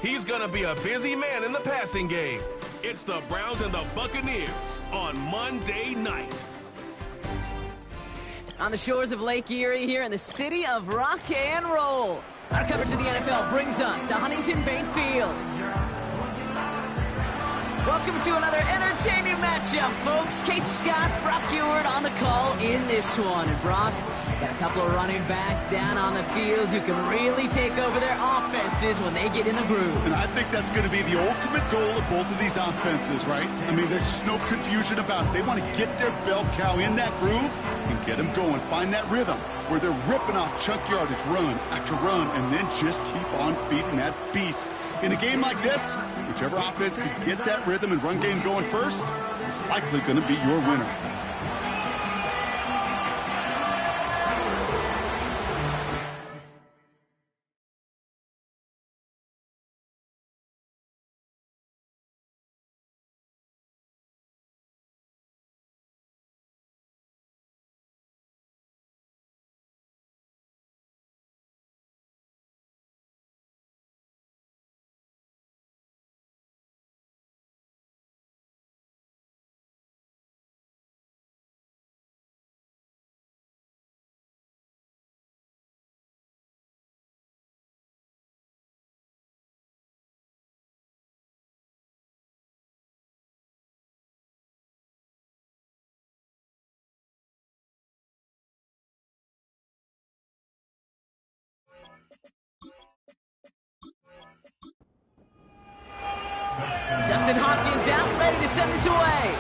He's gonna be a busy man in the passing game. It's the Browns and the Buccaneers on Monday night. On the shores of Lake Erie here in the city of rock and roll. Our coverage of the NFL brings us to Huntington Bank Field. Welcome to another entertaining matchup, folks. Kate Scott, Brock Ewart on the call in this one. And Brock, got a couple of running backs down on the field who can really take over their offenses when they get in the groove. And I think that's going to be the ultimate goal of both of these offenses, right? I mean, there's just no confusion about it. They want to get their bell cow in that groove and get them going. Find that rhythm where they're ripping off chunk yardage, run after run, and then just keep on feeding that beast. In a game like this, whichever offense can get that rhythm and run game going first is likely going to be your winner. Justin Hopkins out, ready to send this away.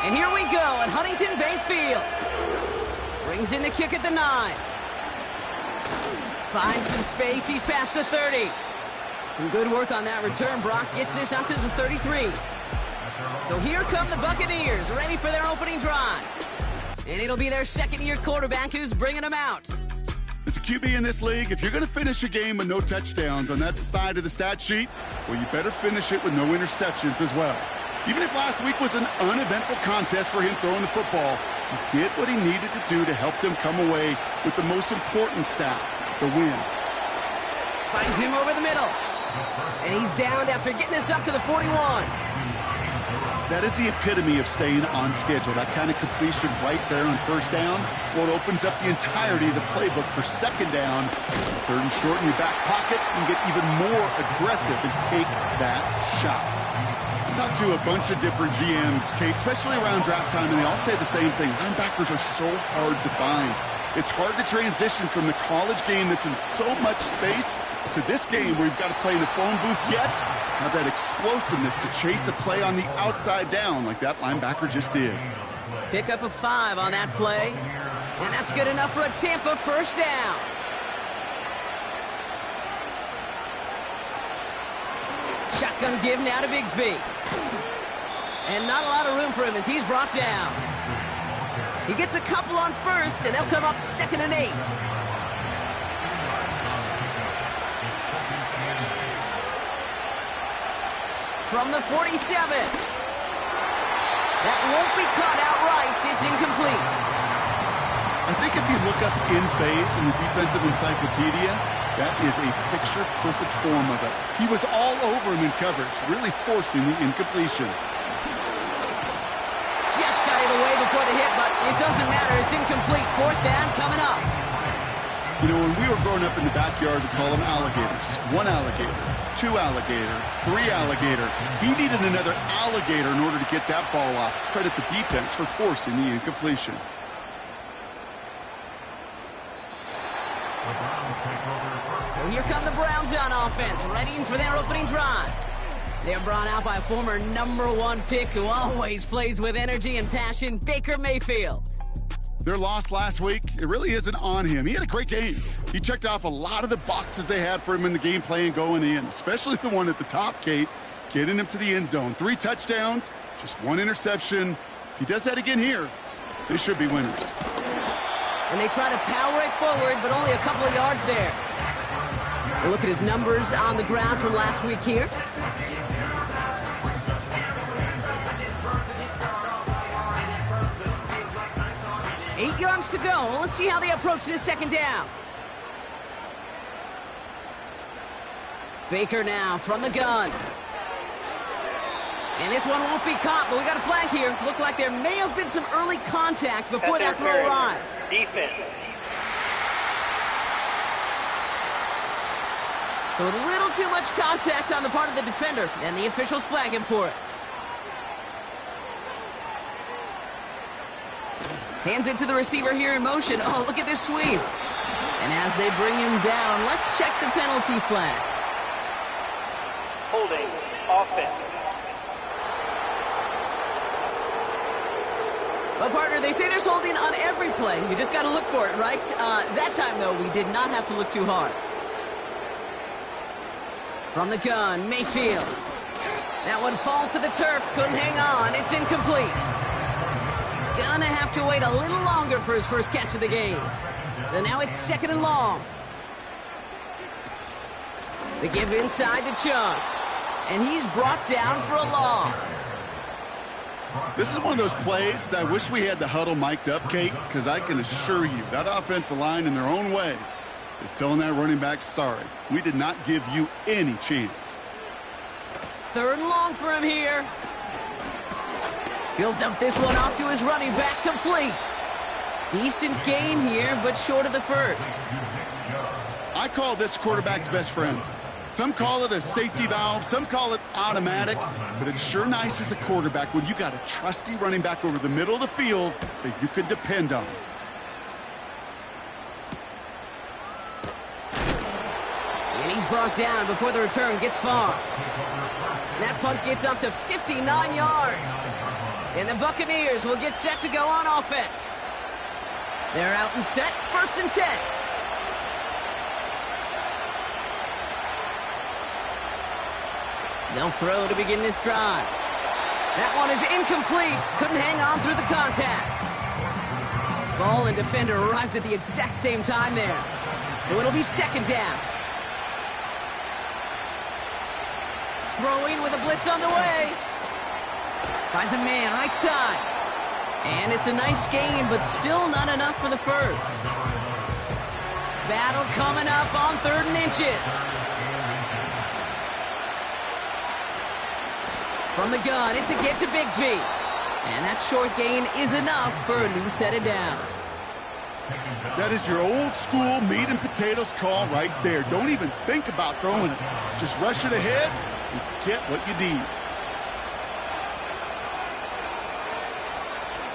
And here we go at Huntington Bank Field. Brings in the kick at the 9. Finds some space, he's past the 30. Some good work on that return. Brock gets this up to the 33. So here come the Buccaneers, ready for their opening drive. And it'll be their second-year quarterback who's bringing them out. As a QB in this league, if you're going to finish a game with no touchdowns on that side of the stat sheet, well, you better finish it with no interceptions as well. Even if last week was an uneventful contest for him throwing the football, he did what he needed to do to help them come away with the most important stat, the win. Finds him over the middle. And he's downed after getting this up to the 41. That is the epitome of staying on schedule. That kind of completion right there on first down. Well, it opens up the entirety of the playbook for second down. Third and short in your back pocket. You can get even more aggressive and take that shot. I talked to a bunch of different GMs, Kate, especially around draft time, and they all say the same thing. Linebackers are so hard to find. It's hard to transition from the college game that's in so much space to this game where you've got to play in a phone booth yet have that explosiveness to chase a play on the outside down like that linebacker just did. Pick up a 5 on that play, and that's good enough for a Tampa first down. Shotgun give now to Bigsby. And not a lot of room for him as he's brought down. He gets a couple on first, and they'll come up 2nd and 8. From the 47. That won't be caught outright. It's incomplete. I think if you look up in phase in the defensive encyclopedia, that is a picture-perfect form of it. He was all over him in coverage, really forcing the incompletion. Just got it away before the hit, but it doesn't matter. It's incomplete. 4th down coming up. You know, when we were growing up in the backyard, we call them alligators. 1 alligator, 2 alligator, 3 alligator. He needed another alligator in order to get that ball off. Credit the defense for forcing the incompletion. So here come the Browns on offense, ready for their opening drive. They're brought out by a former #1 pick who always plays with energy and passion, Baker Mayfield. Their loss last week, it really isn't on him. He had a great game. He checked off a lot of the boxes they had for him in the game plan going in, especially the one at the top, Kate, getting him to the end zone. 3 touchdowns, just 1 interception. If he does that again here, they should be winners. And they try to power it forward, but only a couple of yards there. We'll look at his numbers on the ground from last week here. 8 yards to go. Let's see how they approach this 2nd down. Baker now from the gun. And this one won't be caught, but we got a flag here. Looked like there may have been some early contact before that throw arrived. Defense. So a little too much contact on the part of the defender, and the officials flag him for it. Hands it to the receiver here in motion. Oh, look at this sweep. And as they bring him down, let's check the penalty flag. Holding. Offense. Well, partner, they say there's holding on every play. You just got to look for it, right? That time, though, we did not have to look too hard. From the gun, Mayfield. That one falls to the turf. Couldn't hang on. It's incomplete. Gonna have to wait a little longer for his first catch of the game. So now it's 2nd and long. The give inside to Chung. And he's brought down for a loss. This is one of those plays that I wish we had the huddle mic'd up, Kate, because I can assure you that offensive line in their own way is telling that running back, sorry, we did not give you any chance. 3rd and long for him here. He'll dump this one off to his running back, complete. Decent gain here, but short of the first. I call this quarterback's best friend. Some call it a safety valve, some call it automatic, but it's sure nice as a quarterback when you got a trusty running back over the middle of the field that you can depend on. And he's brought down before the return gets far. That punt gets up to 59 yards. And the Buccaneers will get set to go on offense. They're out and set, 1st and 10. They'll throw to begin this drive. That one is incomplete. Couldn't hang on through the contact. Ball and defender arrived at the exact same time there. So it'll be 2nd down. Throwing with a blitz on the way. Finds a man right side. And it's a nice gain, but still not enough for the first. Battle coming up on 3rd and inches. From the gun, it's a get to Bigsby. And that short gain is enough for a new set of downs. That is your old school meat and potatoes call right there. Don't even think about throwing it. Just rush it ahead and get what you need.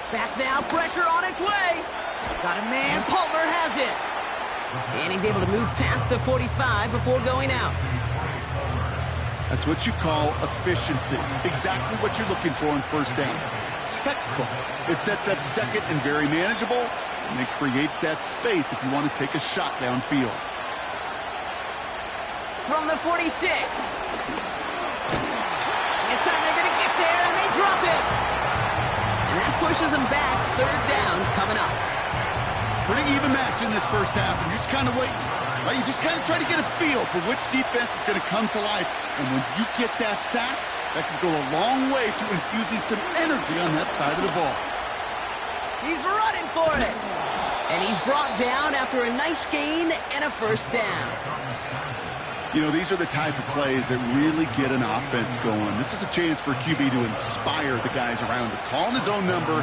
Back now, pressure on its way. Got a man, Palmer has it. And he's able to move past the 45 before going out. That's what you call efficiency. Exactly what you're looking for in 1st down. Textbook. It sets up 2nd and very manageable, and it creates that space if you want to take a shot downfield. From the 46. This time they're going to get there, and they drop him. And that pushes them back. 3rd down coming up. Pretty even match in this 1st half, and you're just kind of waiting. Right? You just kind of try to get a feel for which defense is going to come to life. And when you get that sack, that can go a long way to infusing some energy on that side of the ball. He's running for it. And he's brought down after a nice gain and a 1st down. You know, these are the type of plays that really get an offense going. This is a chance for QB to inspire the guys around him. Calling his own number,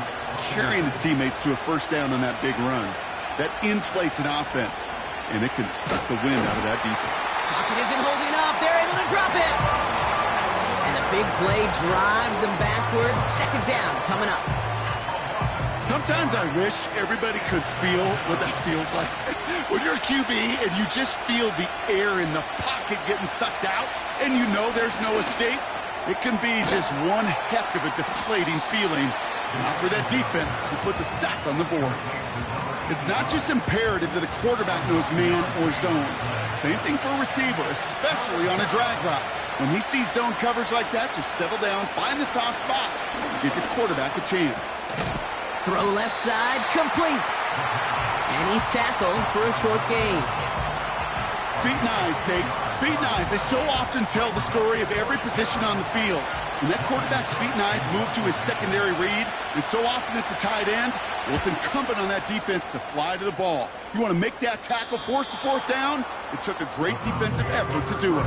carrying his teammates to a 1st down on that big run. That inflates an offense. And it can suck the wind out of that defense. Pocket isn't holding up. They're able to drop it. And the big play drives them backwards. 2nd down coming up. Sometimes I wish everybody could feel what that feels like. When you're a QB and you just feel the air in the pocket getting sucked out and you know there's no escape, it can be just one heck of a deflating feeling. Not for that defense who puts a sack on the board. It's not just imperative that a quarterback knows man or zone. Same thing for a receiver, especially on a drag route. When he sees zone coverage like that, just settle down, find the soft spot, and give your quarterback a chance. Throw left side, complete. And he's tackled for a short gain. Feet and eyes, Kate. Feet and eyes. They so often tell the story of every position on the field. When that quarterback's feet and eyes move to his secondary read, and so often it's a tight end, well, it's incumbent on that defense to fly to the ball. You want to make that tackle, force the 4th down? It took a great defensive effort to do it.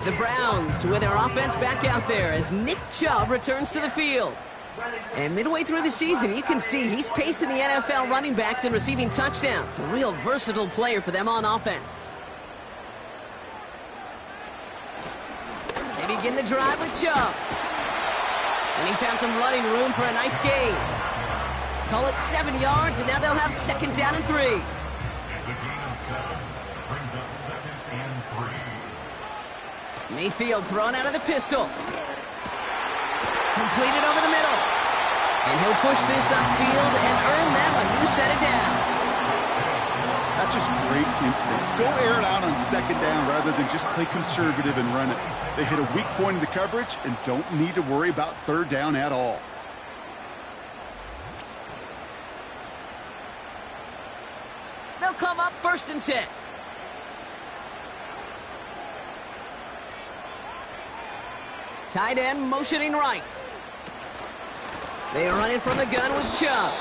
The Browns with their offense back out there as Nick Chubb returns to the field. And midway through the season, you can see he's pacing the NFL running backs and receiving touchdowns. A real versatile player for them on offense. They begin the drive with Chubb. And he found some running room for a nice gain. Call it 7 yards, and now they'll have 2nd down and 3. It's a gain of 7. Brings up 2nd and 3. Mayfield thrown out of the pistol. Completed over the middle. And he'll push this upfield and earn them a new set of downs. That's just great instincts. Go air it out on 2nd down rather than just play conservative and run it. They hit a weak point in the coverage and don't need to worry about 3rd down at all. They'll come up 1st and 10. Tight end motioning right. They run it from the gun with Chubb.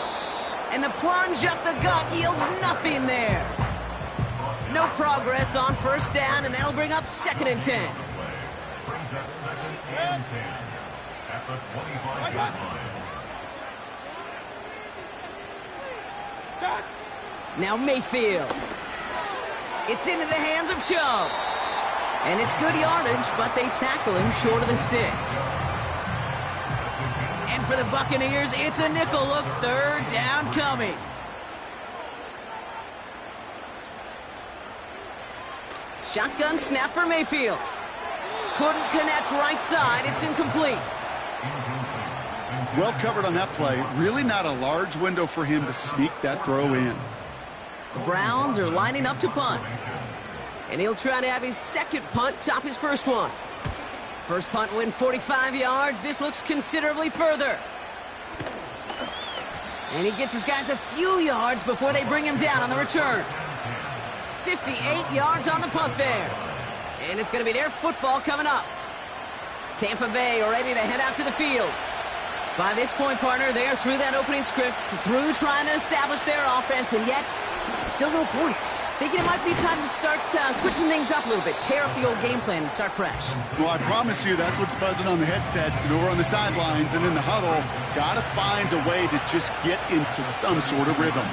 And the plunge up the gut yields nothing there. No progress on 1st down, and that'll bring up 2nd and 10. Brings up 2nd and 10 at the 25-yard line. Now Mayfield. It's into the hands of Chubb. And it's good yardage, but they tackle him short of the sticks. And for the Buccaneers, it's a nickel look. 3rd down coming. Shotgun snap for Mayfield. Couldn't connect right side. It's incomplete. Well covered on that play. Really not a large window for him to sneak that throw in. The Browns are lining up to punt. And he'll try to have his 2nd punt top his 1st one. First punt win 45 yards. This looks considerably further. And he gets his guys a few yards before they bring him down on the return. 58 yards on the punt there. And it's going to be their football coming up. Tampa Bay ready to head out to the field. By this point, partner, they are through that opening script, through trying to establish their offense, and yet still no points. Thinking it might be time to start switching things up a little bit, tear up the old game plan and start fresh. Well, I promise you that's what's buzzing on the headsets and over on the sidelines and in the huddle. Got to find a way to just get into some sort of rhythm.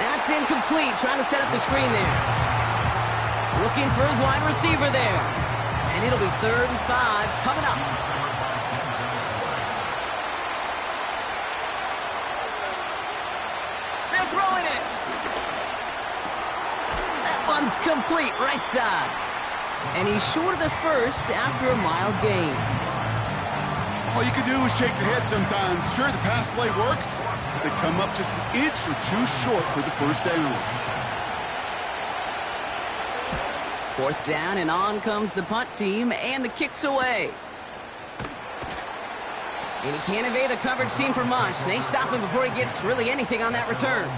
That's incomplete, trying to set up the screen there. Looking for his wide receiver there. And it'll be 3rd and 5 coming up. They're throwing it. That one's complete right side. And he's short of the 1st after a mile gain. All you can do is shake your head sometimes. Sure, the pass play works, but they come up just an inch or 2 short for the 1st down. 4th down, and on comes the punt team, and the kick's away. And he can't evade the coverage team for much. They stop him before he gets really anything on that return.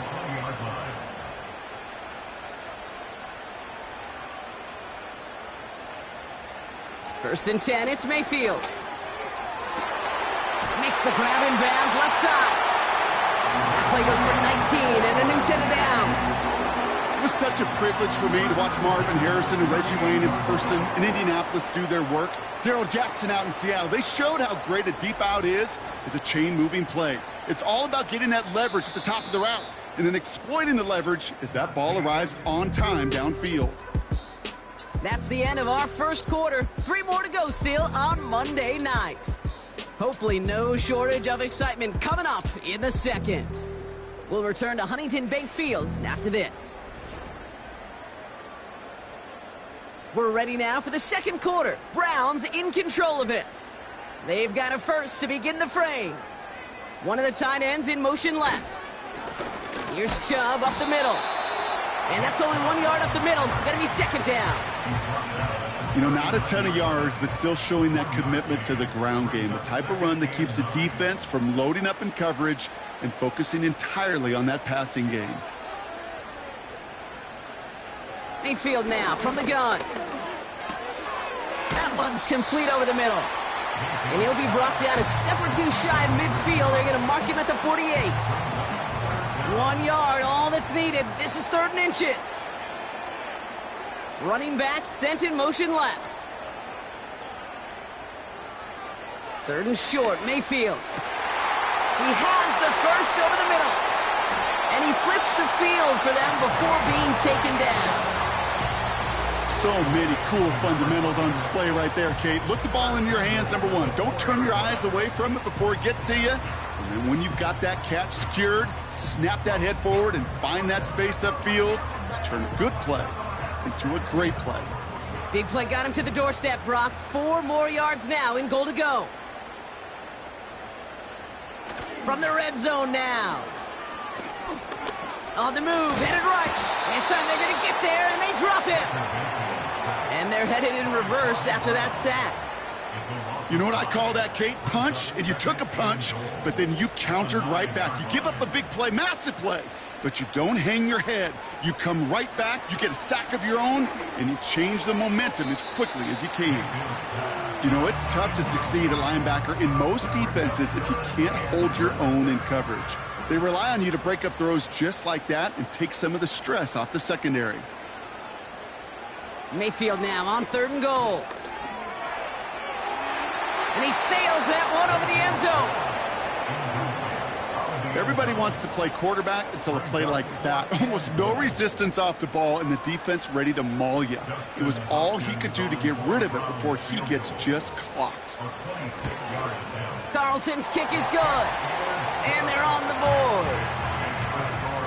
1st and 10, it's Mayfield. Makes the grab in bounds, left side. That play goes for 19 and a new set of downs. It was such a privilege for me to watch Marvin Harrison and Reggie Wayne in person in Indianapolis do their work. Darrell Jackson out in Seattle. They showed how great a deep out is as a chain-moving play. It's all about getting that leverage at the top of the route and then exploiting the leverage as that ball arrives on time downfield. That's the end of our 1st quarter. 3 more to go still on Monday night. Hopefully no shortage of excitement coming up in the 2nd. We'll return to Huntington Bank Field after this. We're ready now for the 2nd quarter. Browns in control of it. They've got a 1st to begin the frame. One of the tight ends in motion left. Here's Chubb up the middle. And that's only 1 yard up the middle. Gonna be 2nd down. You know, not a ton of yards, but still showing that commitment to the ground game. The type of run that keeps the defense from loading up in coverage and focusing entirely on that passing game. Mayfield now from the gun. That one's complete over the middle. And he'll be brought down a step or 2 shy of midfield. They're going to mark him at the 48. 1 yard, all that's needed. This is 3rd and inches. Running back sent in motion left. 3rd and short, Mayfield. He has the first over the middle. And he flips the field for them before being taken down. So many cool fundamentals on display right there, Kate. Look the ball in your hands, number one. Don't turn your eyes away from it before it gets to you. And then when you've got that catch secured, snap that head forward and find that space upfield to turn a good play into a great play. Big play got him to the doorstep, Brock. 4 more yards now in goal to go. From the red zone now. On the move, headed right. This time they're going to get there, and they drop him. And they're headed in reverse after that sack. You know what I call that, Kate? Punch, and you took a punch, but then you countered right back. You give up a big play, massive play, but you don't hang your head. You come right back, you get a sack of your own, and you change the momentum as quickly as you can. You know, it's tough to succeed at linebacker in most defenses if you can't hold your own in coverage. They rely on you to break up throws just like that and take some of the stress off the secondary. Mayfield now on 3rd and goal. And he sails that one over the end zone. Everybody wants to play quarterback until a play like that. Almost no resistance off the ball and the defense ready to maul you. It was all he could do to get rid of it before he gets just clocked. Carlson's kick is good. And they're on the board.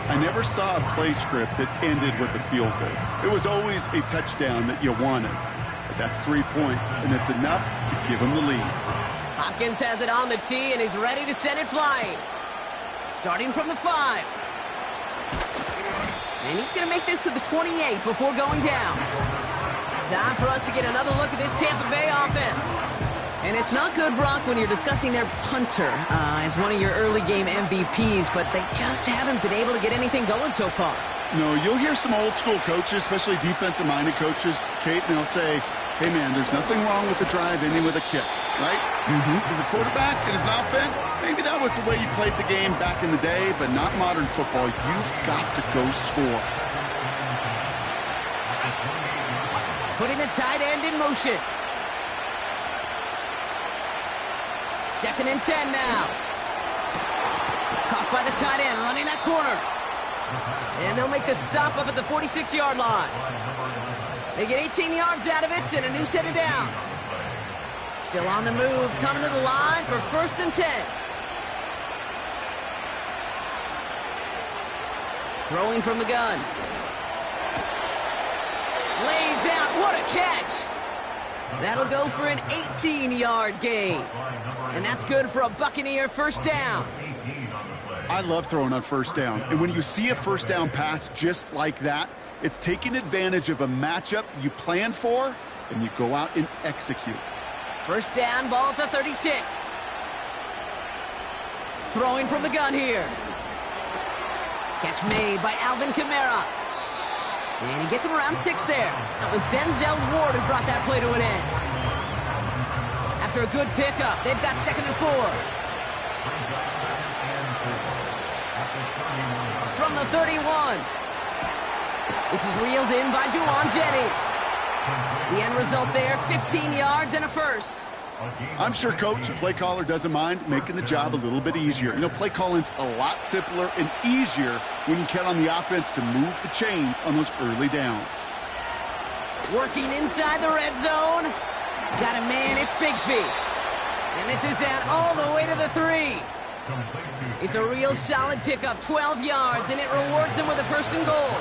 I never saw a play script that ended with a field goal. It was always a touchdown that you wanted. But that's 3 points, and it's enough to give him the lead. Hopkins has it on the tee and is ready to send it flying. Starting from the 5. And he's going to make this to the 28 before going down. Time for us to get another look at this Tampa Bay offense. And it's not good, Brock, when you're discussing their punter as one of your early game MVPs, but they just haven't been able to get anything going so far. No, you'll hear some old school coaches, especially defensive-minded coaches, Kate, and they'll say, hey, man, there's nothing wrong with the drive ending with a kick, right? As a quarterback and as an offense, maybe that was the way you played the game back in the day, but not modern football. You've got to go score. Putting the tight end in motion. 2nd and 10 now. Caught by the tight end, running that corner. And they'll make the stop up at the 46-yard line. They get 18 yards out of it and a new set of downs. Still on the move, coming to the line for 1st and 10. Throwing from the gun. Lays out, what a catch! That'll go for an 18-yard gain. And that's good for a Buccaneer 1st down. I love throwing on 1st down. And when you see a 1st down pass just like that, it's taking advantage of a matchup you plan for, and you go out and execute. 1st down, ball at the 36. Throwing from the gun here. Catch made by Alvin Kamara. And he gets him around 6 there. That was Denzel Ward who brought that play to an end. After a good pickup, they've got 2nd and 4. From the 31. This is reeled in by Juwan Jennings. The end result there, 15 yards and a 1st. I'm sure coach and play caller doesn't mind making the job a little bit easier. You know, play calling's a lot simpler and easier when you count on the offense to move the chains on those early downs. Working inside the red zone. Got a man, it's Bigsby. And this is down all the way to the 3. It's a real solid pickup, 12 yards, and it rewards them with a 1st and goal.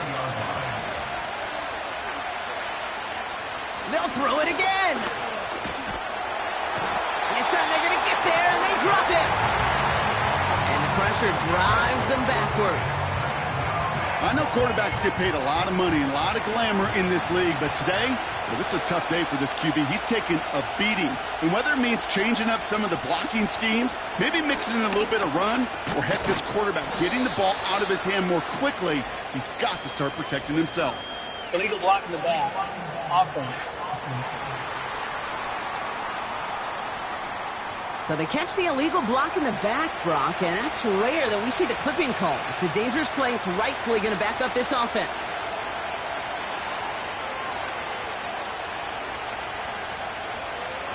They'll throw it again. This time they're going to get there, and they drop it. And the pressure drives them backwards. I know quarterbacks get paid a lot of money and a lot of glamour in this league, but today, well, this is a tough day for this QB. He's taking a beating. And whether it means changing up some of the blocking schemes, maybe mixing in a little bit of run, or heck, this quarterback getting the ball out of his hand more quickly, he's got to start protecting himself. Illegal block in the back. Offense. So they catch the illegal block in the back, Brock, and that's rare that we see the clipping call. It's a dangerous play. It's rightfully going to back up this offense.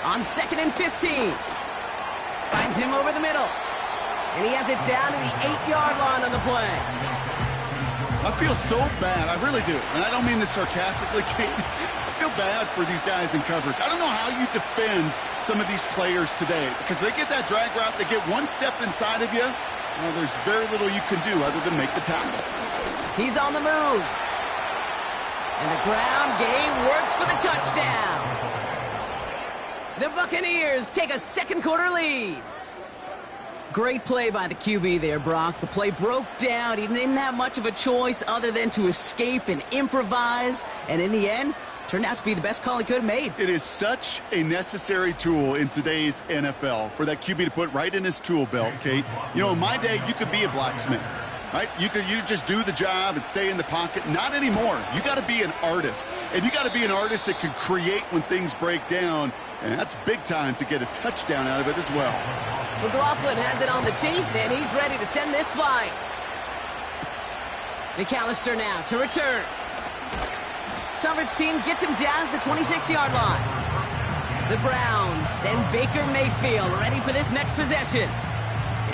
On 2nd and 15. Finds him over the middle. And he has it down to the 8-yard line on the play. I feel so bad. I really do. And I don't mean this sarcastically, Kate. I feel bad for these guys in coverage. I don't know how you defend some of these players today because they get that drag route, they get one step inside of you. Well, there's very little you can do other than make the tackle. He's on the move. And the ground game works for the touchdown. The Buccaneers take a second quarter lead. Great play by the QB there, Brock. The play broke down. He didn't have much of a choice other than to escape and improvise. And in the end, turned out to be the best call he could have made. It is such a necessary tool in today's NFL for that QB to put right in his tool belt, Kate. You know, in my day, you could be a blacksmith, right? You just do the job and stay in the pocket. Not anymore. You got to be an artist. And you got to be an artist that can create when things break down. And that's big time to get a touchdown out of it as well. McLaughlin has it on the tee, and he's ready to send this flying. McAllister now to return. Coverage team gets him down at the 26-yard line. The Browns and Baker Mayfield ready for this next possession.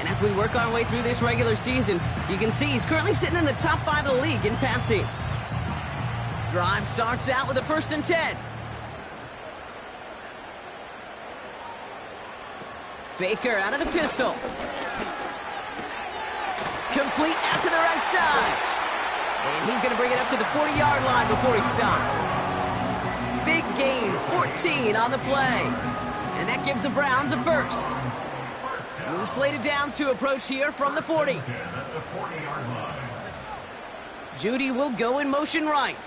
And as we work our way through this regular season, you can see he's currently sitting in the top 5 of the league in passing. Drive starts out with a 1st and 10. Baker out of the pistol. Complete out to the right side. And he's going to bring it up to the 40-yard line before he stopped. Big gain, 14 on the play. And that gives the Browns a 1st. New slated downs to approach here from the 40. Judy will go in motion right.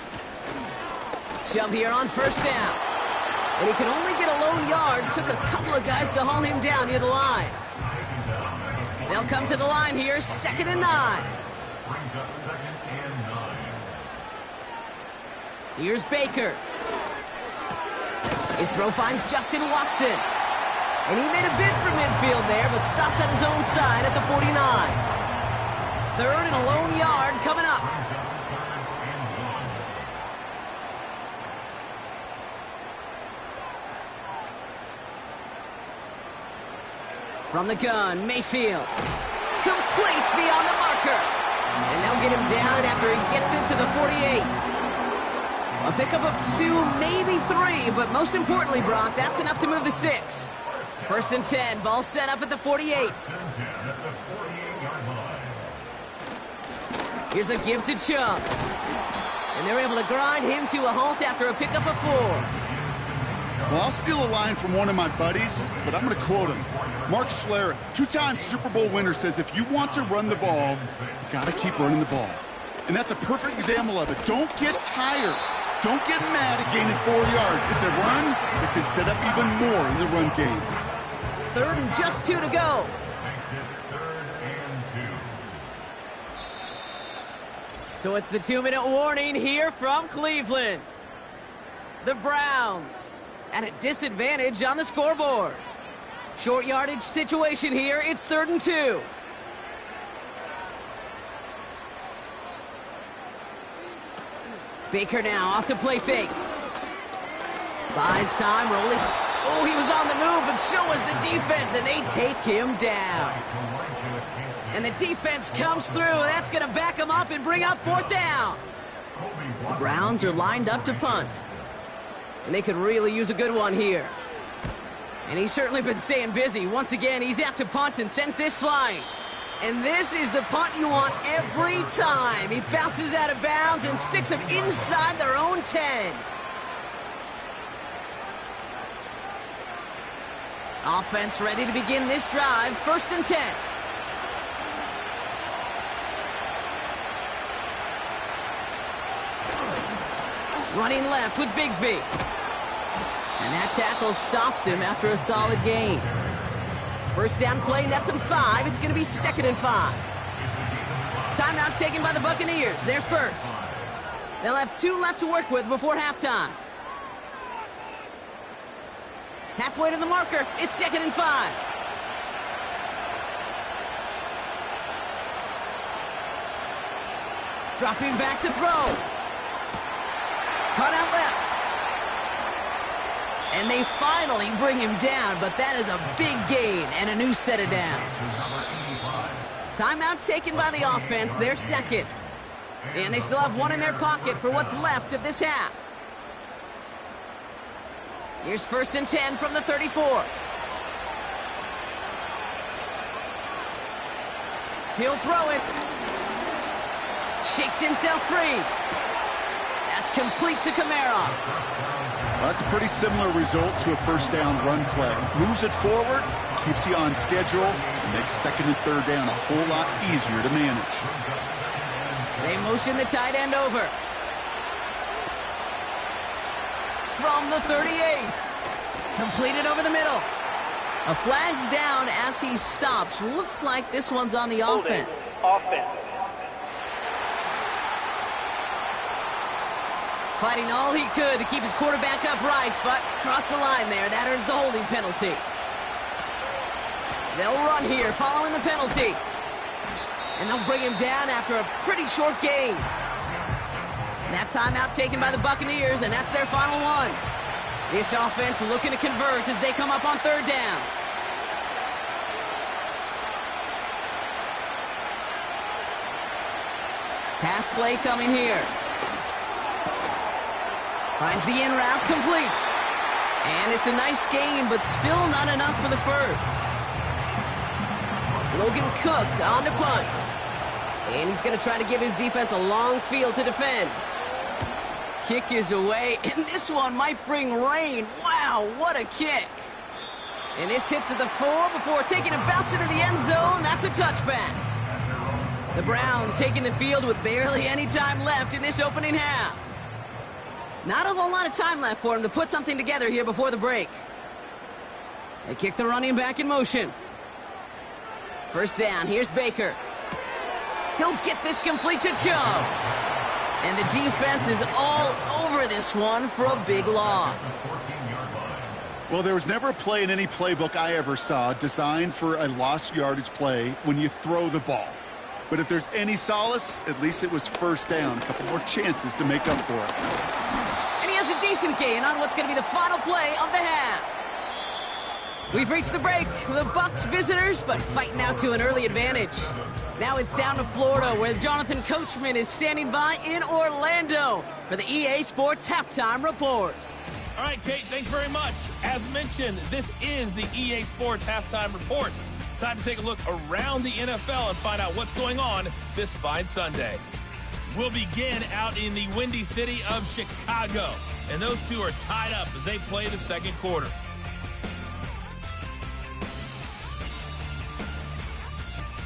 Shove here on 1st down. And he can only get a lone yard. Took a couple of guys to haul him down near the line. They'll come to the line here, 2nd and 9. Here's Baker. His throw finds Justin Watson. And he made a bid for midfield there, but stopped on his own side at the 49. 3rd and a lone yard coming up. From the gun, Mayfield. Complete beyond the marker. And they'll get him down after he gets into the 48. A pickup of 2, maybe 3, but most importantly, Brock, that's enough to move the sticks. 1st and 10, ball set up at the 48. Here's a give to Chubb. And they're able to grind him to a halt after a pickup of 4. Well, I'll steal a line from one of my buddies, but I'm going to quote him. Mark Schlereth, 2-time Super Bowl winner, says if you want to run the ball, you got to keep running the ball. And that's a perfect example of it. Don't get tired. Don't get mad at gaining 4 yards. It's a run that can set up even more in the run game. 3rd and just 2 to go. So it's the 2-minute warning here from Cleveland. The Browns at a disadvantage on the scoreboard. Short yardage situation here. It's 3rd and 2. Baker now off the play fake. Buys time, rolling. Oh, he was on the move, but so was the defense, and they take him down. And the defense comes through. That's going to back him up and bring up 4th down. The Browns are lined up to punt. And they could really use a good one here. And he's certainly been staying busy. Once again, he's out to punt and sends this flying. And this is the punt you want every time. He bounces out of bounds and sticks them inside their own 10. Offense ready to begin this drive. 1st and 10. Running left with Bigsby. And that tackle stops him after a solid gain. 1st down play, nets him 5. It's going to be 2nd and 5. Timeout taken by the Buccaneers. They're 1st. They'll have 2 left to work with before halftime. Halfway to the marker. It's 2nd and 5. Dropping back to throw. Cut out left. And they finally bring him down, but that is a big gain and a new set of downs. Timeout taken by the offense, their second. And they still have one in their pocket for what's left of this half. Here's 1st and 10 from the 34. He'll throw it. Shakes himself free. That's complete to Kamara. Well, that's a pretty similar result to a first down run play. Moves it forward, keeps you on schedule, and makes 2nd and 3rd down a whole lot easier to manage. They motion the tight end over. From the 38. Completed over the middle. A flag's down as he stops. Looks like this one's on the offense. Fighting all he could to keep his quarterback upright, but crossed the line there. That earns the holding penalty. They'll run here following the penalty. And they'll bring him down after a pretty short gain. That timeout taken by the Buccaneers, and that's their final one. This offense looking to convert as they come up on 3rd down. Pass play coming here. Finds the in route complete. And it's a nice gain, but still not enough for the first. Logan Cook on the punt. And he's going to try to give his defense a long field to defend. Kick is away, and this one might bring rain. Wow, what a kick. And this hits at the 4 before taking a bounce into the end zone. That's a touchback. The Browns taking the field with barely any time left in this opening half. Not a whole lot of time left for him to put something together here before the break. They kick the running back in motion. 1st down, here's Baker. He'll get this complete to Chubb. And the defense is all over this one for a big loss. Well, there was never a play in any playbook I ever saw designed for a lost yardage play when you throw the ball. But if there's any solace, at least it was 1st down. A couple more chances to make up for it. And he has a decent gain on what's going to be the final play of the half. We've reached the break. The Bucs visitors, but fighting out to an early advantage. Now it's down to Florida, where Jonathan Coachman is standing by in Orlando for the EA Sports Halftime Report. All right, Kate, thanks very much. As mentioned, this is the EA Sports Halftime Report. Time to take a look around the NFL and find out what's going on this fine Sunday. We'll begin out in the Windy City of Chicago, and those two are tied up as they play the 2nd quarter.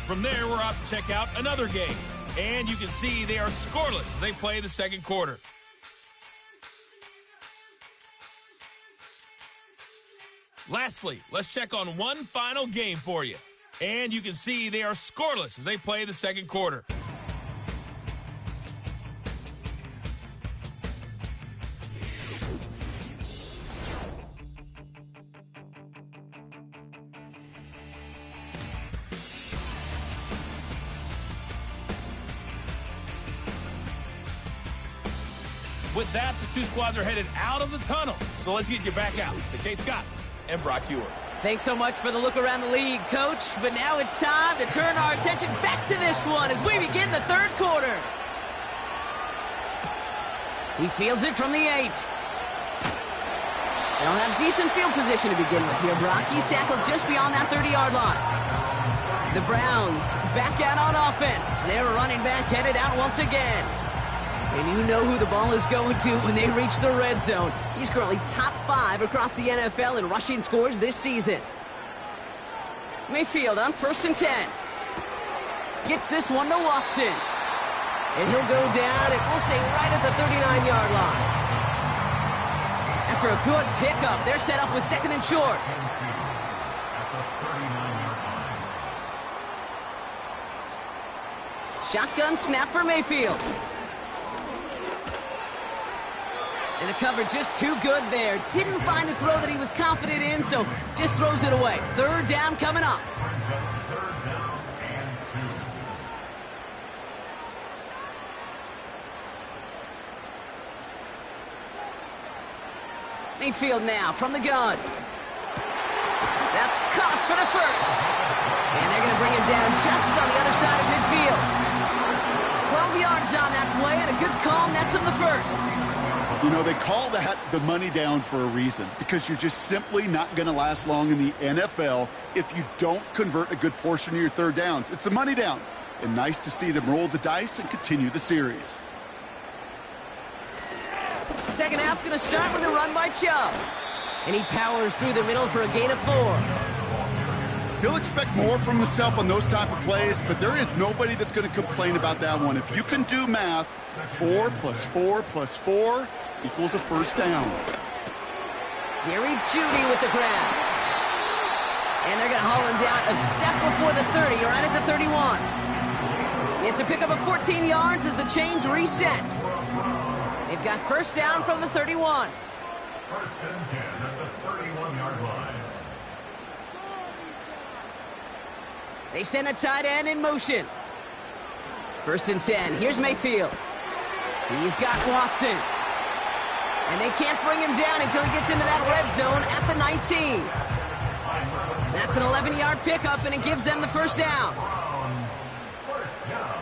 From there, we're off to check out another game, and you can see they are scoreless as they play the 2nd quarter. Lastly, let's check on one final game for you. And you can see they are scoreless as they play the 2nd quarter. With that, the two squads are headed out of the tunnel. So let's get you back out to Kay Scott and Brock Ewer. Thanks so much for the look around the league, Coach. But now it's time to turn our attention back to this one as we begin the 3rd quarter. He fields it from the 8. They'll have decent field position to begin with here, Brock. He's tackled just beyond that 30-yard line. The Browns back out on offense. Their running back headed out once again. And you know who the ball is going to when they reach the red zone. He's currently top 5 across the NFL in rushing scores this season. Mayfield on 1st and 10. Gets this one to Watson. And he'll go down, and we'll say right at the 39-yard line. After a good pickup, they're set up with 2nd and short. Shotgun snap for Mayfield. And the cover just too good there. Didn't find a throw that he was confident in, so just throws it away. 3rd down coming up. Mayfield now from the gun. That's caught for the first. And they're going to bring him down just on the other side of midfield. 12 yards on that play, and a good call nets him the first. You know, they call that the money down for a reason, because you're just simply not going to last long in the NFL if you don't convert a good portion of your third downs. It's the money down, and nice to see them roll the dice and continue the series. Second half's going to start with a run by Chubb. And he powers through the middle for a gain of 4. He'll expect more from himself on those type of plays, but there is nobody that's going to complain about that one. If you can do math, 4 plus 4 plus 4 equals a first down. Jerry Jeudy with the grab. And they're going to haul him down a step before the 30, right at the 31. It's a pickup of 14 yards as the chains reset. They've got first down from the 31. First and 10 at the 31-yard line. They send a tight end in motion. First and 10. Here's Mayfield. He's got Watson. And they can't bring him down until he gets into that red zone at the 19. That's an 11-yard pickup, and it gives them the first down. First down.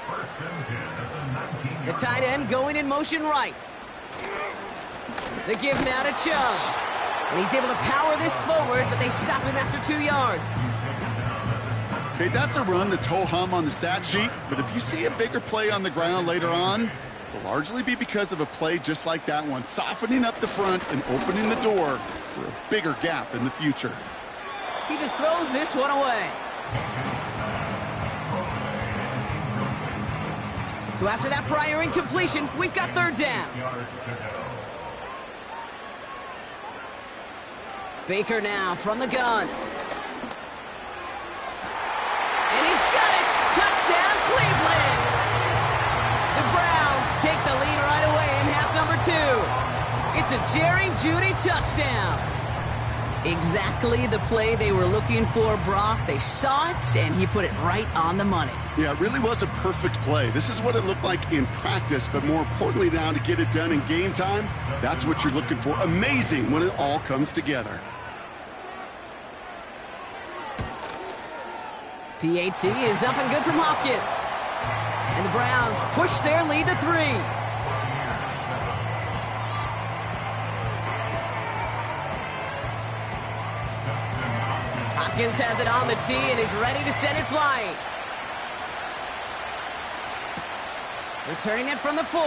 First and 10 at the 19. The tight end going in motion right. The give now to Chubb. And he's able to power this forward, but they stop him after 2 yards. Okay, that's a run that's ho-hum on the stat sheet, but if you see a bigger play on the ground later on, it'll largely be because of a play just like that one, softening up the front and opening the door for a bigger gap in the future. He just throws this one away. So after that prior incompletion, we've got third down. Baker now from the gun. And he's got it! Touchdown, Cleveland! The Browns take the lead right away in half number 2. It's a Jerry Jeudy touchdown. Exactly the play they were looking for, Brock. They saw it, and he put it right on the money. Yeah, it really was a perfect play. This is what it looked like in practice, but more importantly now to get it done in game time, that's what you're looking for. Amazing when it all comes together. PAT is up and good from Hopkins. And the Browns push their lead to 3. Hopkins has it on the tee and is ready to send it flying. Returning it from the 4.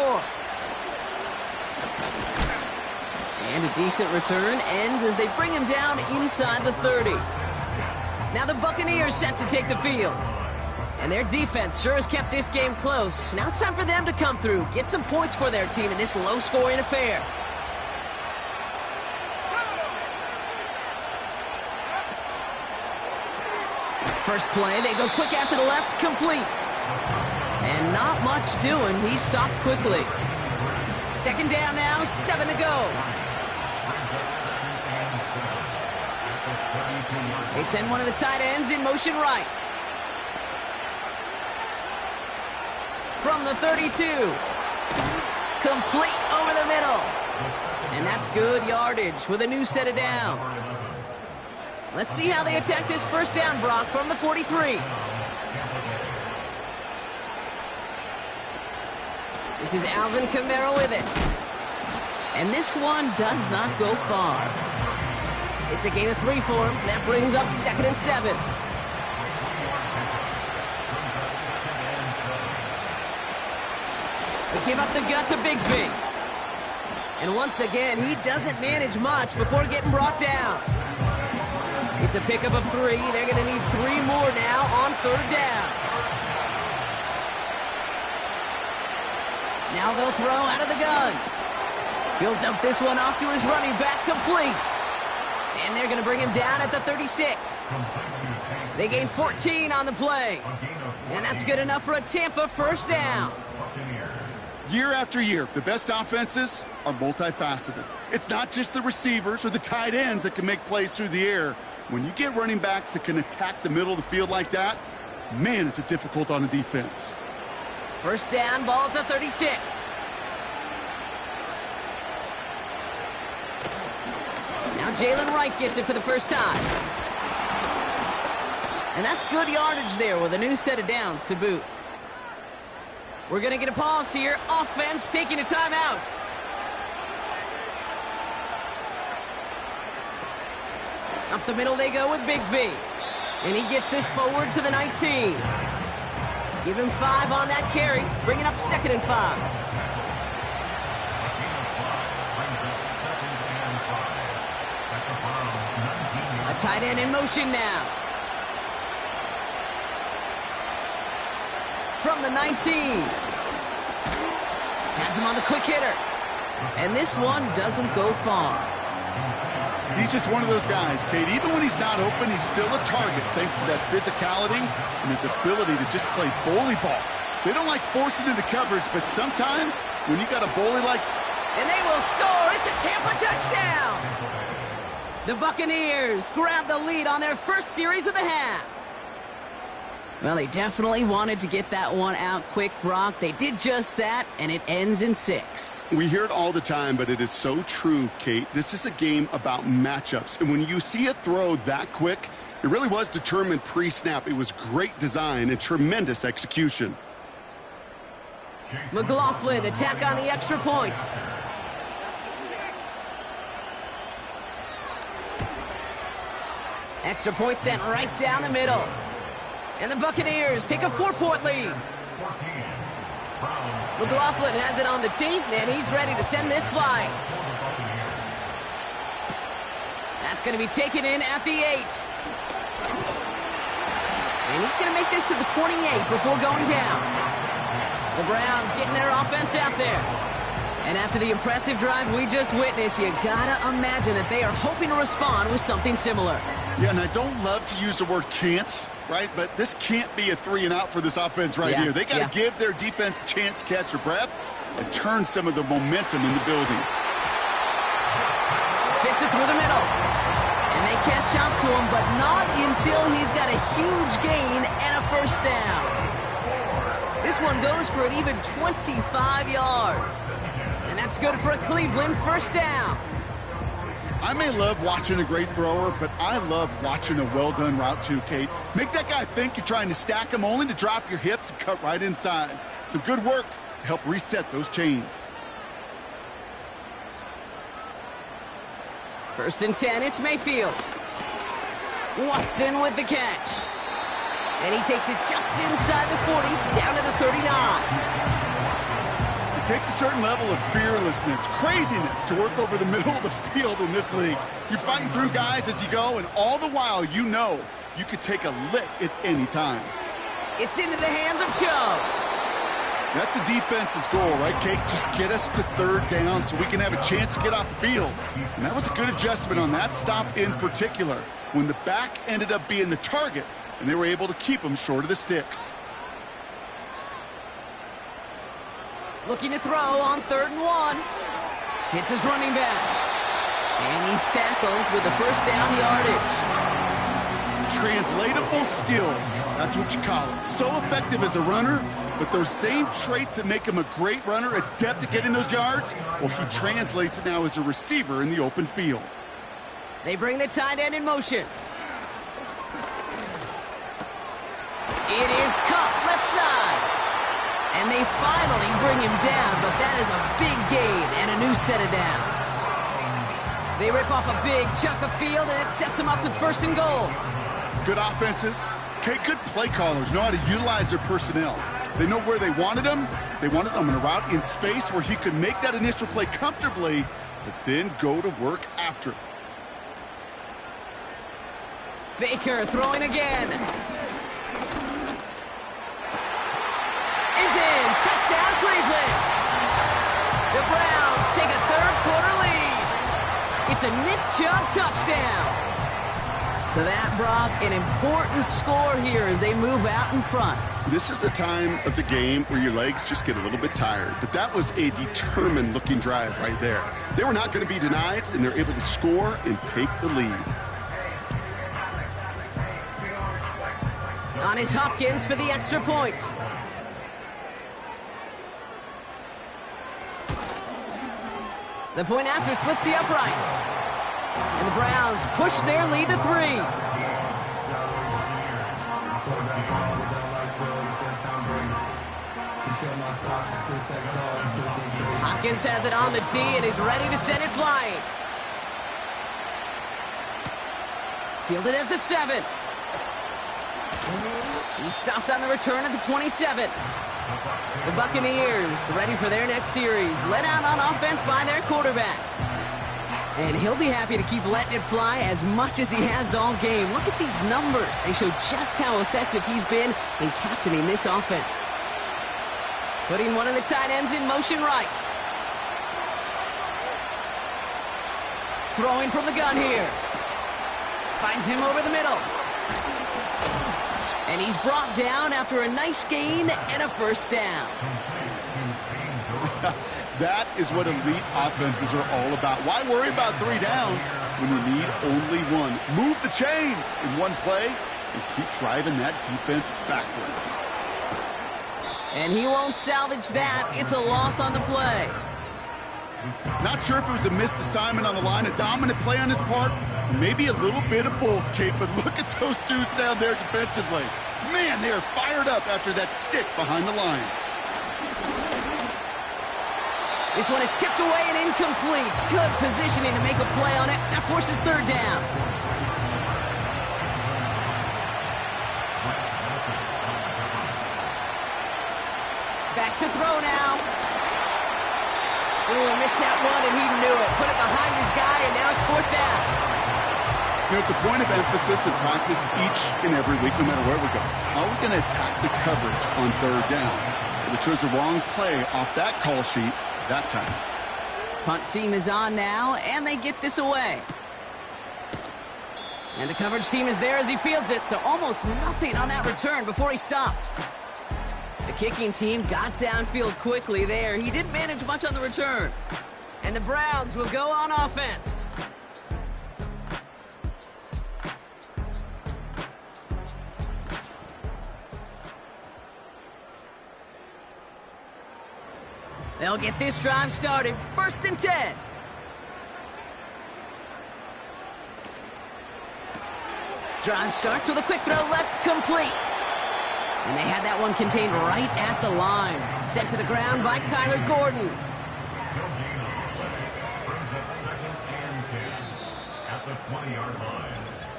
And a decent return ends as they bring him down inside the 30. Now the Buccaneers set to take the field. And their defense sure has kept this game close. Now it's time for them to come through, get some points for their team in this low-scoring affair. First play, they go quick out to the left, complete. And not much doing, he stopped quickly. Second down now, 7 to go. They send one of the tight ends in motion right. From the 32. Complete over the middle. And that's good yardage with a new set of downs. Let's see how they attack this first down, Brock, from the 43. This is Alvin Kamara with it. And this one does not go far. It's a gain of 3 for him. That brings up 2nd and 7. They give up the gut to Bigsby. And once again, he doesn't manage much before getting brought down. It's a pickup of 3. They're going to need 3 more now on third down. Now they'll throw out of the gun. He'll dump this one off to his running back, complete. And they're going to bring him down at the 36. They gain 14 on the play. And that's good enough for a Tampa first down. Year after year, the best offenses are multifaceted. It's not just the receivers or the tight ends that can make plays through the air. When you get running backs that can attack the middle of the field like that, man, is it difficult on the defense. First down, ball at the 36. Now Jalen Wright gets it for the first time. And that's good yardage there with a new set of downs to boot. We're going to get a pause here. Offense taking a timeout. Up the middle they go with Bigsby. And he gets this forward to the 19. Give him 5 on that carry, bringing up 2nd and 5. A tight end in motion now. From the 19. Has him on the quick hitter. And this one doesn't go far. He's just one of those guys, Kate. Even when he's not open, he's still a target thanks to that physicality and his ability to just play bully ball. They don't like forcing into coverage, but sometimes when you got a bully like... And they will score. It's a Tampa touchdown. The Buccaneers grab the lead on their first series of the half. Well, they definitely wanted to get that one out quick, Brock. They did just that, and it ends in 6. We hear it all the time, but it is so true, Kate. This is a game about matchups. And when you see a throw that quick, it really was determined pre-snap. It was great design and tremendous execution. McLaughlin, attack on the extra point. Extra point sent right down the middle. And the Buccaneers take a 4-point lead. McLaughlin has it on the team, and he's ready to send this flying. That's going to be taken in at the 8. And he's going to make this to the 28 before going down. The Browns getting their offense out there. And after the impressive drive we just witnessed, you gotta imagine that they are hoping to respond with something similar. Yeah, and I don't love to use the word can't, right? But this can't be a 3-and-out for this offense right here. They got to give their defense a chance to catch their breath and turn some of the momentum in the building. Fits it through the middle. And they catch up to him, but not until he's got a huge gain and a first down. This one goes for an even 25 yards. And that's good for a Cleveland first down. I may love watching a great thrower, but I love watching a well-done route too, Kate. Make that guy think you're trying to stack him only to drop your hips and cut right inside. Some good work to help reset those chains. 1st and 10, it's Mayfield. Watson with the catch. And he takes it just inside the 40, down to the 39. It takes a certain level of fearlessness, craziness to work over the middle of the field in this league. You're fighting through guys as you go, and all the while you know you could take a lick at any time. It's into the hands of Chubb. That's a defense's goal, right, Kate? Just get us to 3rd down so we can have a chance to get off the field. And that was a good adjustment on that stop in particular, when the back ended up being the target, and they were able to keep him short of the sticks. Looking to throw on 3rd and 1. Hits his running back. And he's tackled with the first down yardage. Translatable skills, that's what you call it. So effective as a runner, but those same traits that make him a great runner, adept at getting those yards, well, he translates it now as a receiver in the open field. They bring the tight end in motion. It is caught left side. And they finally bring him down, but that is a big gain and a new set of downs. They rip off a big chunk of field, and it sets them up with 1st and goal. Good offenses. Okay, good play callers know how to utilize their personnel. They know where they wanted him. They wanted him in a route in space where he could make that initial play comfortably, but then go to work after it. Baker throwing again. Is in. Touchdown, Cleveland. The Browns take a 3rd quarter lead. It's a Nick Chubb touchdown. So that, Brock, an important score here as they move out in front. This is the time of the game where your legs just get a little bit tired. But that was a determined-looking drive right there. They were not going to be denied, and they're able to score and take the lead. On is Hopkins for the extra point. The point after splits the uprights. And the Browns push their lead to 3. Hopkins has it on the tee and is ready to send it flying. Fielded at the 7. He stopped on the return at the 27. The Buccaneers ready for their next series. Let out on offense by their quarterback. And he'll be happy to keep letting it fly as much as he has all game. Look at these numbers. They show just how effective he's been in captaining this offense. Putting one of the tight ends in motion right. Throwing from the gun here. Finds him over the middle. And he's brought down after a nice gain and a first down. That is what elite offenses are all about. Why worry about 3 downs when you need only 1? Move the chains in one play and keep driving that defense backwards. And he won't salvage that. It's a loss on the play. Not sure if it was a missed assignment on the line, a dominant play on his part, maybe a little bit of both, Kate, but look at those dudes down there defensively. Man, they are fired up after that stick behind the line. This one is tipped away and incomplete. Good positioning to make a play on it. That forces 3rd down. Back to throw now. Ooh, missed that one, and he knew it. Put it behind his guy, and now it's 4th down. You know, it's a point of emphasis in practice each and every week, no matter where we go. How are we going to attack the coverage on 3rd down? But it chose the wrong play off that call sheet that time. Punt team is on now, and they get this away. And the coverage team is there as he fields it, so almost nothing on that return before he stopped. The kicking team got downfield quickly there. He didn't manage much on the return. And the Browns will go on offense. They'll get this drive started. 1st and 10. Drive starts with a quick throw left, complete. And they had that one contained right at the line. Sent to the ground by Kyler Gordon.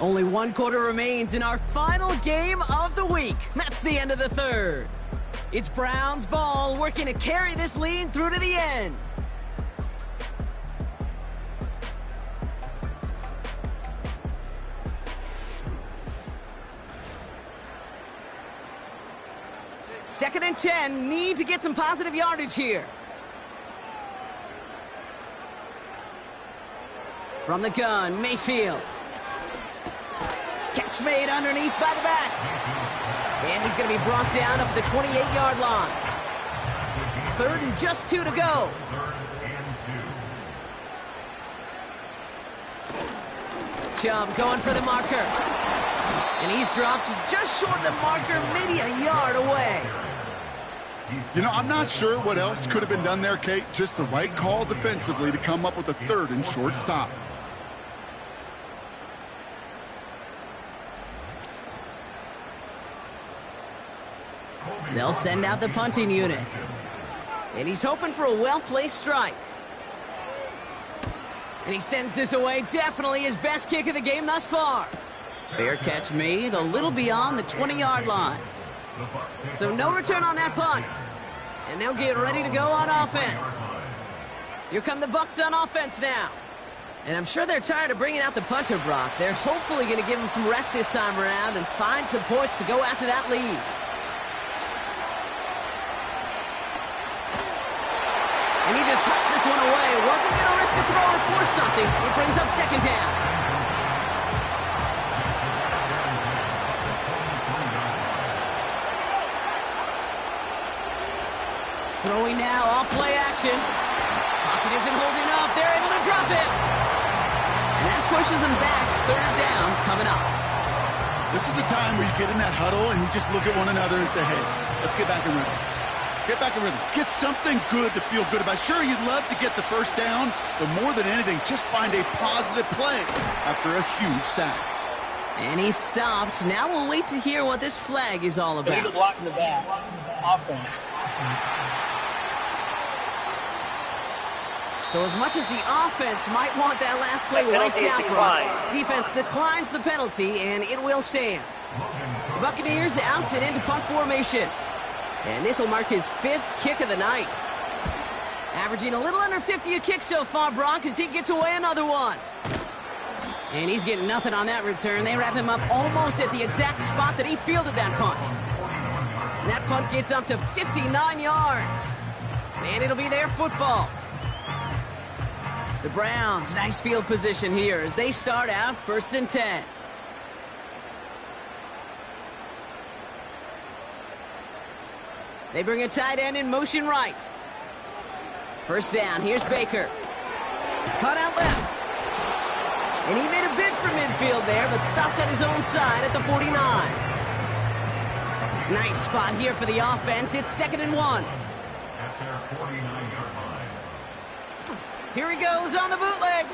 Only 1 quarter remains in our final game of the week. That's the end of the 3rd. It's Browns ball, working to carry this lead through to the end. Second and 10, need to get some positive yardage here. From the gun, Mayfield. Catch made underneath by the back. And he's going to be brought down up the 28-yard line. 3rd and just 2 to go. Chubb going for the marker. And he's dropped just short of the marker, maybe a yard away. You know, I'm not sure what else could have been done there, Kate. Just the right call defensively to come up with a 3rd and short stop. They'll send out the punting unit. And he's hoping for a well-placed strike. And he sends this away. Definitely his best kick of the game thus far. Fair catch made a little beyond the 20-yard line. So no return on that punt. And they'll get ready to go on offense. Here come the Bucs on offense now. And I'm sure they're tired of bringing out the punter, Brock. They're hopefully going to give him some rest this time around and find some points to go after that lead. And he just hucks this one away. Wasn't going to risk a throw or force something. It brings up 2nd down. Throwing now, off play action. Pocket isn't holding up. They're able to drop it. And that pushes them back. 3rd down coming up. This is a time where you get in that huddle and you just look at one another and say, hey, let's get back and run. Get back in rhythm. Get something good to feel good about. Sure, you'd love to get the first down, but more than anything, just find a positive play after a huge sack. And he's stopped. Now we'll wait to hear what this flag is all about. Illegal block in the back. Offense. So as much as the offense might want that last play wiped out, Brock, defense declines the penalty, and it will stand. The Buccaneers out and into punt formation. And this will mark his 5th kick of the night. Averaging a little under 50 a kick so far, Brock, as he gets away another one. And he's getting nothing on that return. They wrap him up almost at the exact spot that he fielded that punt. And that punt gets up to 59 yards. And it'll be their football. The Browns, nice field position here as they start out 1st and 10. They bring a tight end in motion right. 1st down, here's Baker. Cut out left. And he made a bid for midfield there, but stopped at his own side at the 49. Nice spot here for the offense. It's 2nd and 1. At their 49-yard line. Here he goes on the bootleg.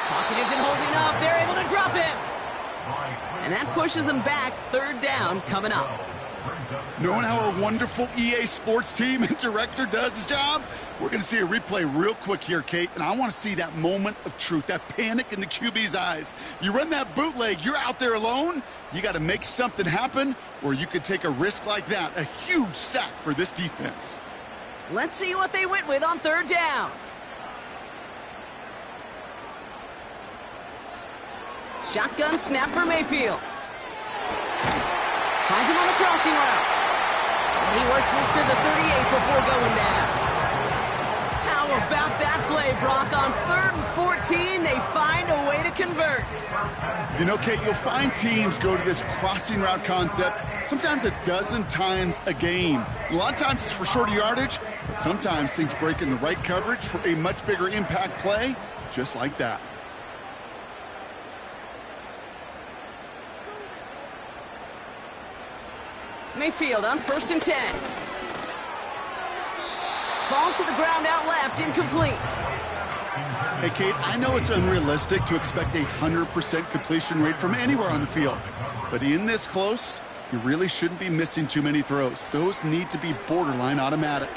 Pocket isn't holding up. They're able to drop him. And that pushes them back. 3rd down coming up. Knowing how a wonderful EA Sports team and director does his job, we're going to see a replay real quick here, Kate, and I want to see that moment of truth, that panic in the QB's eyes. You run that bootleg, you're out there alone, you got to make something happen, or you could take a risk like that, a huge sack for this defense. Let's see what they went with on 3rd down. Shotgun snap for Mayfield. Finds him on the crossing route. And he works this to the 38 before going down. How about that play, Brock? On 3rd and 14, they find a way to convert. You know, Kate, you'll find teams go to this crossing route concept sometimes a dozen times a game. A lot of times it's for shorter yardage, but sometimes teams break in the right coverage for a much bigger impact play, just like that. Mayfield on 1st and 10. Falls to the ground out left, incomplete. Hey, Kate, I know it's unrealistic to expect a 100% completion rate from anywhere on the field, but in this close, you really shouldn't be missing too many throws. Those need to be borderline automatic.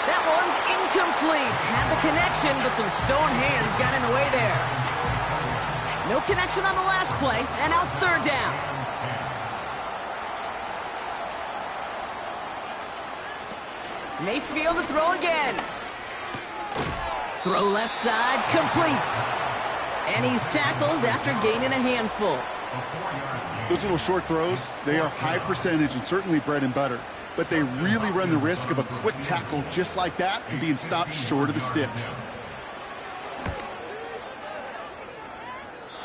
That one's incomplete. Had the connection, but some stone hands got in the way there. No connection on the last play, and now it's 3rd down. Mayfield to throw again. Throw left side, complete. And he's tackled after gaining a handful. Those little short throws, they are high percentage and certainly bread and butter. But they really run the risk of a quick tackle just like that and being stopped short of the sticks.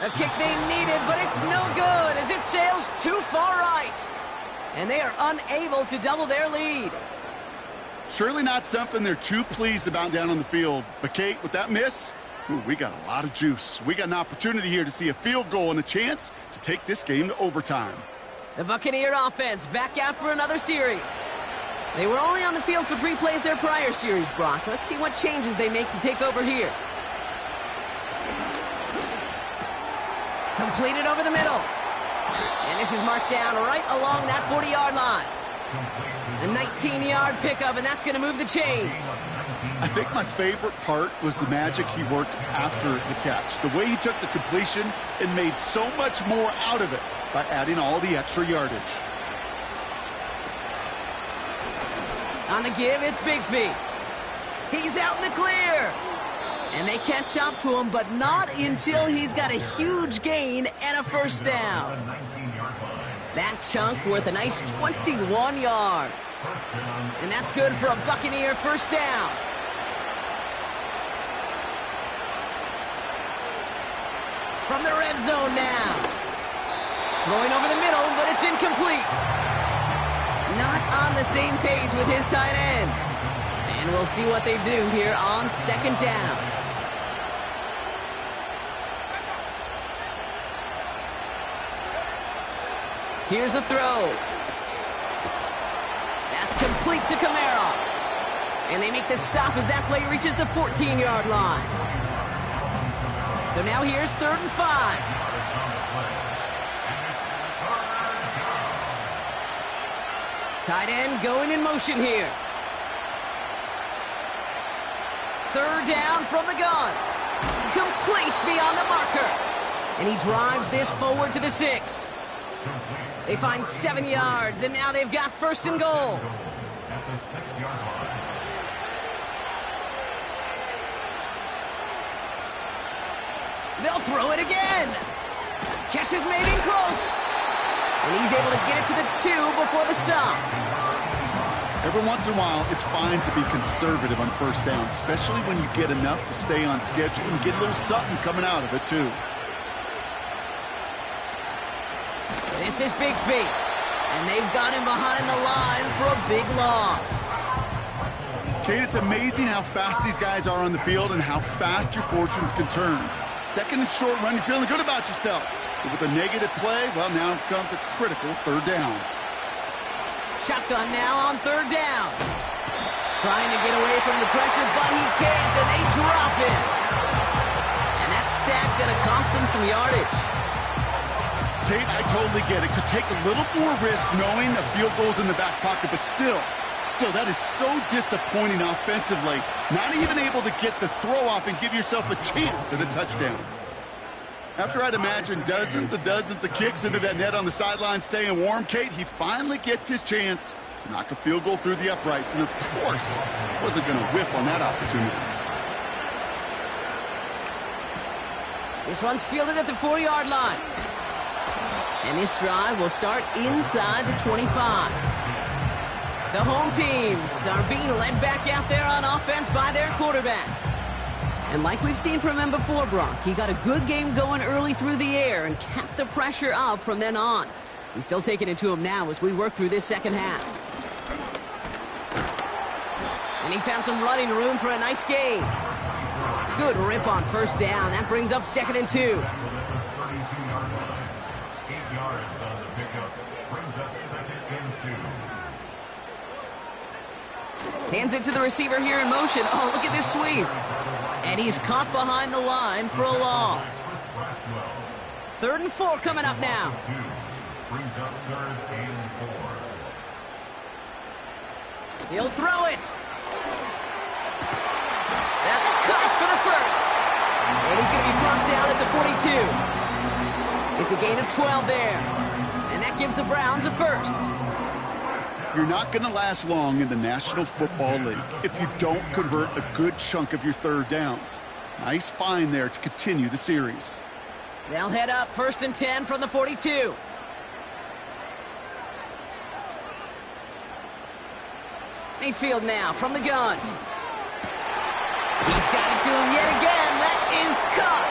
A kick they needed, but it's no good as it sails too far right. And they are unable to double their lead. Surely not something they're too pleased about down on the field. But, Kate, with that miss, we got a lot of juice. We got an opportunity here to see a field goal and a chance to take this game to overtime. The Buccaneer offense back out for another series. They were only on the field for 3 plays their prior series, Brock. Let's see what changes they make to take over here. Completed over the middle. And this is marked down right along that 40-yard line. A 19-yard pickup, and that's going to move the chains. I think my favorite part was the magic he worked after the catch. The way he took the completion and made so much more out of it by adding all the extra yardage. On the give, it's Bigsby. He's out in the clear. And they catch up to him, but not until he's got a huge gain and a 1st down. That chunk worth a nice 21 yards. And that's good for a Buccaneer 1st down. From the red zone now. Throwing over the middle, but it's incomplete. Not on the same page with his tight end. And we'll see what they do here on 2nd down. Here's a throw. complete to Camara. And they make the stop as that play reaches the 14-yard line. So now here's 3rd and 5. Tight end going in motion here. 3rd down from the gun. Complete beyond the marker. And he drives this forward to the 6. They find 7 yards, and now they've got 1st and goal. At the 6-yard line. They'll throw it again. Catch is made in close. And he's able to get it to the 2 before the stop. Every once in a while, it's fine to be conservative on 1st down, especially when you get enough to stay on schedule and get a little something coming out of it, too. This is Bigsby. And they've got him behind the line for a big loss. Kate, it's amazing how fast these guys are on the field and how fast your fortunes can turn. 2nd and short run, you're feeling good about yourself. But with a negative play, well, now comes a critical 3rd down. Shotgun now on 3rd down. Trying to get away from the pressure, but he can't, and they drop him. And that sack going to cost them some yardage. Kate, I totally get it. Could take a little more risk knowing a field goal's in the back pocket, but still, that is so disappointing offensively. Not even able to get the throw off and give yourself a chance at a touchdown. After I'd imagine dozens of kicks into that net on the sideline staying warm, Kate, he finally gets his chance to knock a field goal through the uprights, and of course, wasn't going to whiff on that opportunity. This one's fielded at the 4-yard line. And this drive will start inside the 25. The home teams are being led back out there on offense by their quarterback. And like we've seen from him before, Brock, he got a good game going early through the air and kept the pressure up from then on. He's still taking it to him now as we work through this 2nd half. And he found some running room for a nice gain. Good rip on 1st down. That brings up 2nd and 2. 32-yard line. 8 yards on the pickup. Brings up 2nd and 2. Hands it to the receiver here in motion. Oh, look at this sweep. And he's caught behind the line for a loss. 3rd and 4 coming up now. Brings up 3rd and 4. He'll throw it. That's caught for the 1st. And he's going to be brought down at the 42. It's a gain of 12 there. And that gives the Browns a 1st. You're not going to last long in the National Football League if you don't convert a good chunk of your 3rd downs. Nice find there to continue the series. They'll head up 1st and 10 from the 42. Mayfield now from the gun. He's got it to him yet again. That is caught.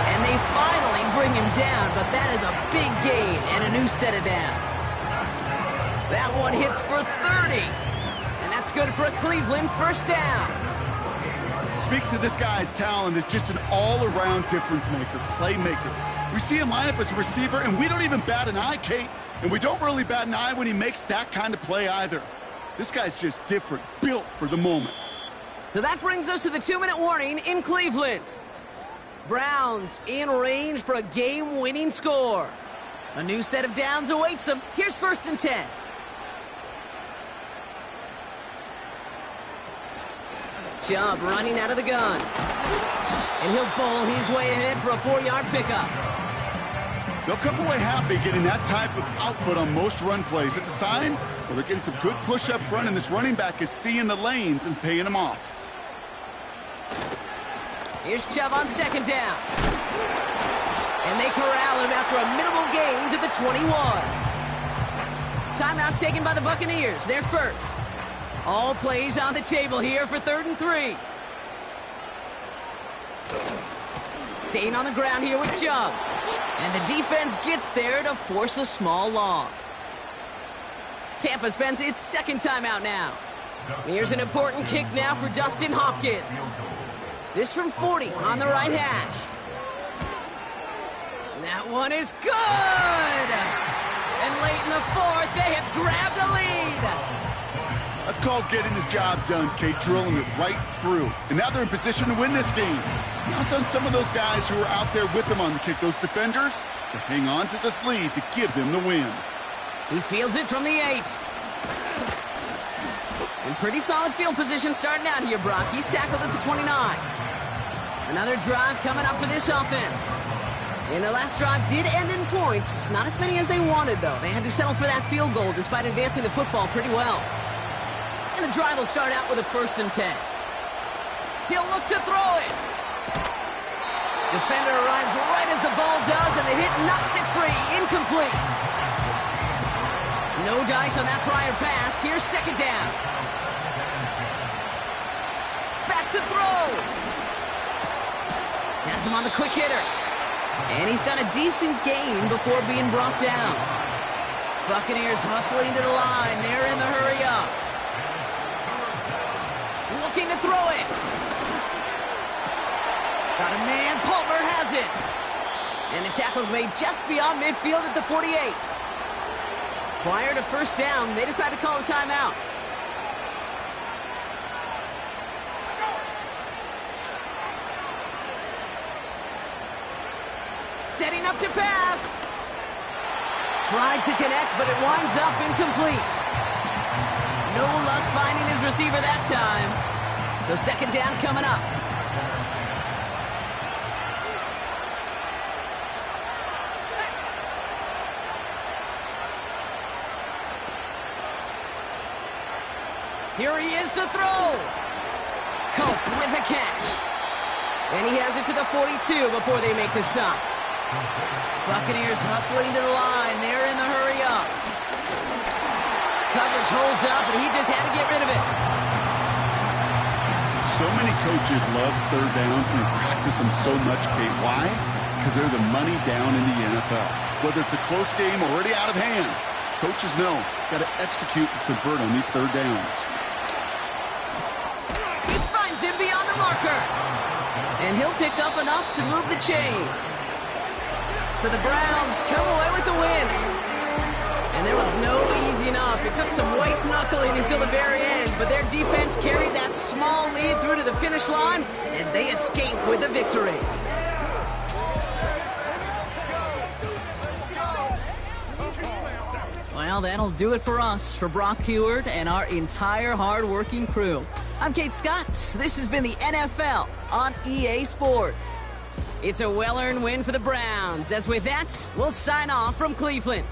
And they finally bring him down, but that is a big gain and a new set of downs. That one hits for 30. And that's good for a Cleveland 1st down. Speaks to this guy's talent as just an all-around difference maker, playmaker. We see him line up as a receiver, and we don't even bat an eye, Kate. And we don't really bat an eye when he makes that kind of play either. This guy's just different, built for the moment. So that brings us to the 2-minute warning in Cleveland. Browns in range for a game-winning score. A new set of downs awaits them. Here's 1st and 10. Chubb running out of the gun. And he'll bowl his way ahead for a 4-yard pickup. They'll come away happy getting that type of output on most run plays. It's a sign, well, they're getting some good push up front, and this running back is seeing the lanes and paying them off. Here's Chubb on 2nd down. And they corral him after a minimal gain to the 21. Timeout taken by the Buccaneers. They're 1st. All plays on the table here for 3rd and 3. Staying on the ground here with Chubb. And the defense gets there to force a small loss. Tampa spends its 2nd timeout now. Here's an important kick now for Dustin Hopkins. This from 40 on the right hash. That one is good! And late in the 4th, they have grabbed a lead. That's called getting his job done, Kate, drilling it right through. And now they're in position to win this game. Counts on some of those guys who are out there with them on the kick, those defenders, to hang on to this lead to give them the win. He fields it from the 8. In pretty solid field position starting out here, Brock. He's tackled at the 29. Another drive coming up for this offense. And their last drive did end in points. Not as many as they wanted, though. They had to settle for that field goal despite advancing the football pretty well. And the drive will start out with a 1st and 10. He'll look to throw it. Defender arrives right as the ball does, and the hit knocks it free. Incomplete. No dice on that prior pass. Here's 2nd down. Back to throw. Has him on the quick hitter. And he's got a decent gain before being brought down. Buccaneers hustling to the line. They're in the hurry up. Looking to throw it. Got a man. Palmer has it. And the tackle's made just beyond midfield at the 48. Prior to 1st down, they decide to call a timeout. Setting up to pass. Tried to connect, but it winds up incomplete. No luck finding his receiver that time. So 2nd down coming up. Here he is to throw. Cope with a catch. And he has it to the 42 before they make the stop. Buccaneers hustling to the line. They're in the hurry up. Coverage holds up, and he just had to get rid of it. So many coaches love 3rd downs and they practice them so much, Kate. Why? Because they're the money down in the NFL. Whether it's a close game already out of hand, coaches know got to execute and convert on these 3rd downs. He finds him beyond the marker. And he'll pick up enough to move the chains. So the Browns come away with the win. And there was no easing up. It took some white knuckling until the very end, but their defense carried that small lead through to the finish line as they escape with the victory. Well, that'll do it for us, for Brock Heward and our entire hard-working crew. I'm Kate Scott. This has been the NFL on EA Sports. It's a well-earned win for the Browns. As with that, we'll sign off from Cleveland.